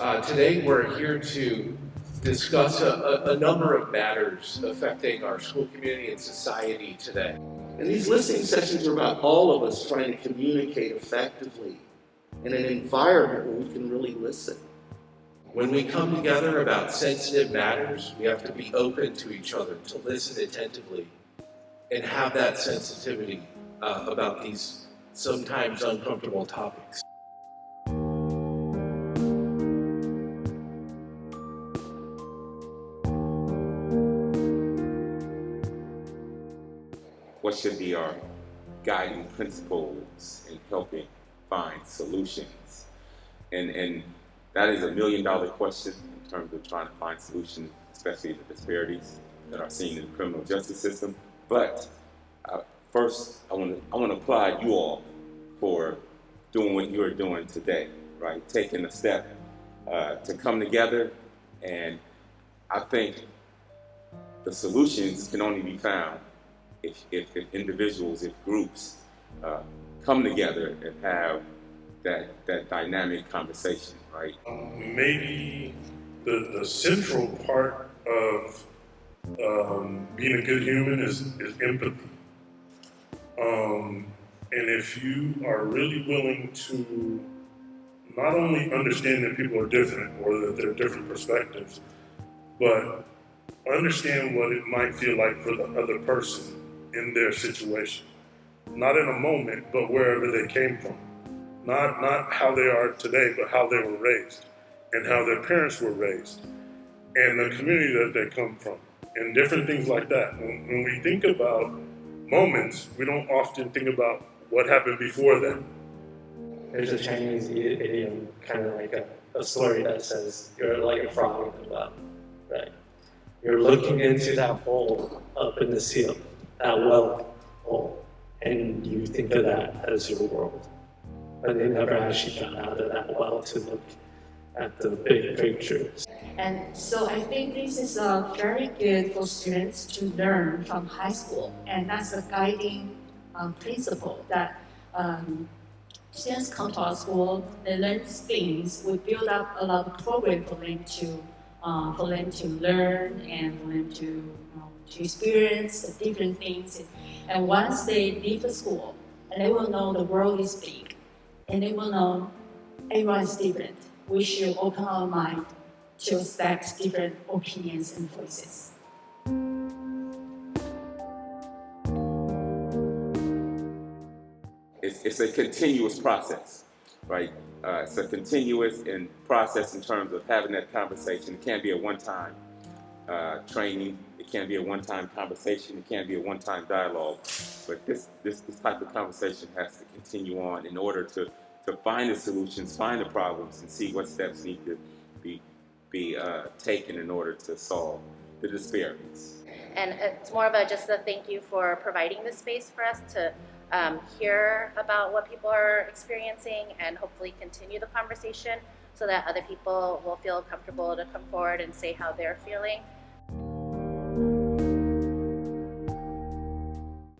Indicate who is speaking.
Speaker 1: Today we're here to discuss a number of matters affecting our school community and society today.
Speaker 2: And these listening sessions are about all of us trying to communicate effectively in an environment where we can really listen.
Speaker 1: When we come together about sensitive matters, we have to be open to each other, to listen attentively, and have that sensitivity about these sometimes uncomfortable topics.
Speaker 3: What should be our guiding principles in helping find solutions? And that is $1 million question in terms of trying to find solutions, especially the disparities that are seen in the criminal justice system. But first, I want to applaud you all for doing what you are doing today, right? Taking a step to come together, and I think the solutions can only be found if individuals, if groups come together and have that dynamic conversation, right?
Speaker 4: Maybe the central part of being a good human is empathy. And if you are really willing to not only understand that people are different or that there are different perspectives, but understand what it might feel like for the other person in their situation. Not in a moment, but wherever they came from. Not how they are today, but how they were raised and how their parents were raised and the community that they come from and different things like that. When we think about moments, we don't often think about what happened before then.
Speaker 5: There's a Chinese idiom, kind of like a story that says, you're like a frog in the well, right? You're looking into that hole up in the ceiling, that well hole, and you think of that as your world. But they never actually got out of that well to look at the big picture.
Speaker 6: And so I think this is very good for students to learn from high school, and that's a guiding principle that students come to our school, they learn things, we build up a lot of program for them to learn and for them to experience different things. And once they leave the school, they will know the world is big, and they will know everyone is different. We should open our mind to accept different opinions and voices.
Speaker 3: It's a continuous process, right? It's a continuous process in terms of having that conversation. It can't be a one-time training. It can't be a one-time conversation. It can't be a one-time dialogue. But this type of conversation has to continue on in order to find the solutions, find the problems, and see what steps need to be taken in order to solve the disparities.
Speaker 7: And it's more of just a thank you for providing this space for us to hear about what people are experiencing and hopefully continue the conversation so that other people will feel comfortable to come forward and say how they're feeling.